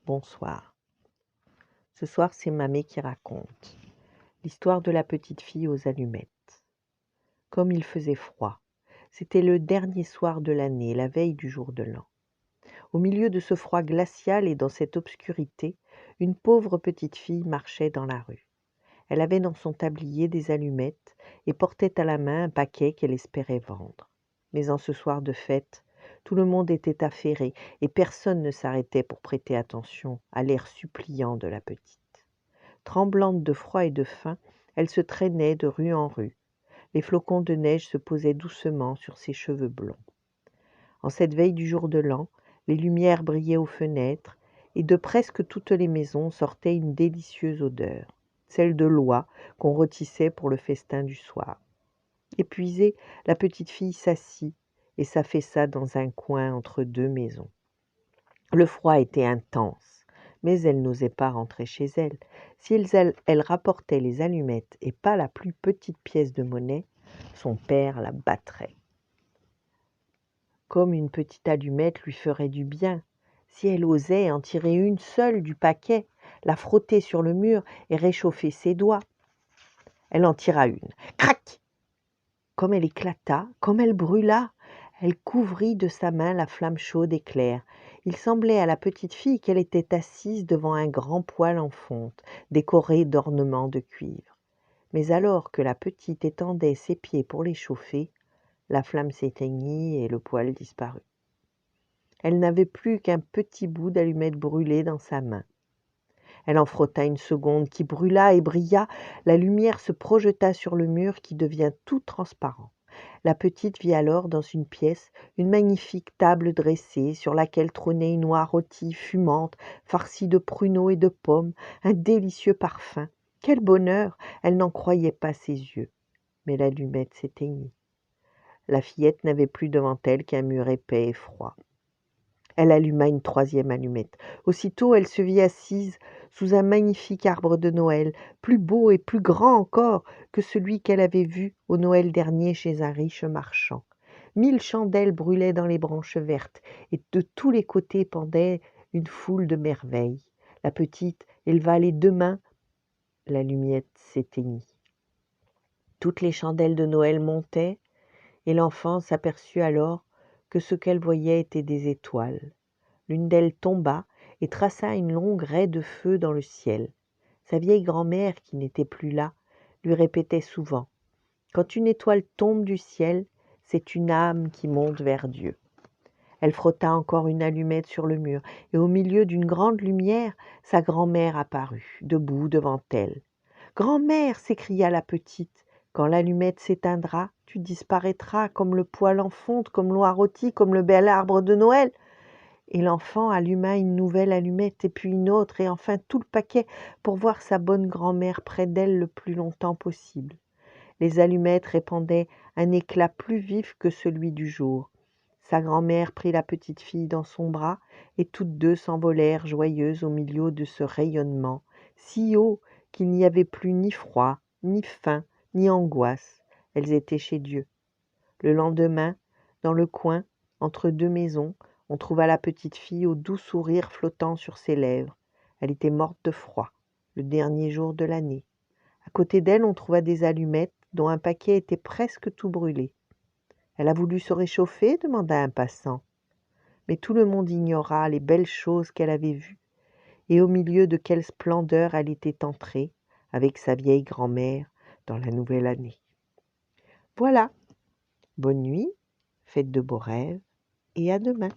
Bonsoir. Ce soir, c'est Mamé qui raconte l'histoire de la petite fille aux allumettes. Comme il faisait froid, c'était le dernier soir de l'année, la veille du jour de l'an. Au milieu de ce froid glacial et dans cette obscurité, une pauvre petite fille marchait dans la rue. Elle avait dans son tablier des allumettes et portait à la main un paquet qu'elle espérait vendre. Mais en ce soir de fête, tout le monde était affairé et personne ne s'arrêtait pour prêter attention à l'air suppliant de la petite. Tremblante de froid et de faim, elle se traînait de rue en rue. Les flocons de neige se posaient doucement sur ses cheveux blonds. En cette veille du jour de l'an, les lumières brillaient aux fenêtres et de presque toutes les maisons sortait une délicieuse odeur, celle de l'oie qu'on rôtissait pour le festin du soir. Épuisée, la petite fille s'assit et s'affaissa dans un coin entre deux maisons. Le froid était intense, mais elle n'osait pas rentrer chez elle. Si elle rapportait les allumettes et pas la plus petite pièce de monnaie, son père la battrait. Comme une petite allumette lui ferait du bien, si elle osait en tirer une seule du paquet, la frotter sur le mur et réchauffer ses doigts. Elle en tira une. Crac! Comme elle éclata, comme elle brûla, elle couvrit de sa main la flamme chaude et claire. Il semblait à la petite fille qu'elle était assise devant un grand poêle en fonte, décoré d'ornements de cuivre. Mais alors que la petite étendait ses pieds pour les chauffer, la flamme s'éteignit et le poêle disparut. Elle n'avait plus qu'un petit bout d'allumette brûlée dans sa main. Elle en frotta une seconde qui brûla et brilla. La lumière se projeta sur le mur qui devient tout transparent. La petite vit alors dans une pièce une magnifique table dressée sur laquelle trônait une oie rôtie fumante, farcie de pruneaux et de pommes, un délicieux parfum. Quel bonheur! Elle n'en croyait pas ses yeux. Mais l'allumette s'éteignit. La fillette n'avait plus devant elle qu'un mur épais et froid. Elle alluma une troisième allumette. Aussitôt, elle se vit assise sous un magnifique arbre de Noël, plus beau et plus grand encore que celui qu'elle avait vu au Noël dernier chez un riche marchand. 1000 chandelles brûlaient dans les branches vertes, et de tous les côtés pendait une foule de merveilles. La petite éleva les deux mains, l'allumette s'éteignit. Toutes les chandelles de Noël montaient, et l'enfant s'aperçut alors que ce qu'elle voyait étaient des étoiles. L'une d'elles tomba et traça une longue raie de feu dans le ciel. Sa vieille grand-mère, qui n'était plus là, lui répétait souvent « Quand une étoile tombe du ciel, c'est une âme qui monte vers Dieu. » Elle frotta encore une allumette sur le mur, et au milieu d'une grande lumière, sa grand-mère apparut, debout devant elle. « Grand-mère !» s'écria la petite, « quand l'allumette s'éteindra, tu disparaîtras comme le poêle en fonte, comme l'oie rôtie, comme le bel arbre de Noël. » Et l'enfant alluma une nouvelle allumette, et puis une autre, et enfin tout le paquet, pour voir sa bonne grand-mère près d'elle le plus longtemps possible. Les allumettes répandaient un éclat plus vif que celui du jour. Sa grand-mère prit la petite fille dans son bras, et toutes deux s'envolèrent joyeuses au milieu de ce rayonnement, si haut qu'il n'y avait plus ni froid, ni faim, ni angoisse. Elles étaient chez Dieu. Le lendemain, dans le coin, entre deux maisons, on trouva la petite fille au doux sourire flottant sur ses lèvres. Elle était morte de froid, le dernier jour de l'année. À côté d'elle, on trouva des allumettes dont un paquet était presque tout brûlé. « Elle a voulu se réchauffer ?» demanda un passant. Mais tout le monde ignora les belles choses qu'elle avait vues et au milieu de quelle splendeur elle était entrée, avec sa vieille grand-mère, dans la nouvelle année. Voilà, bonne nuit, faites de beaux rêves et à demain.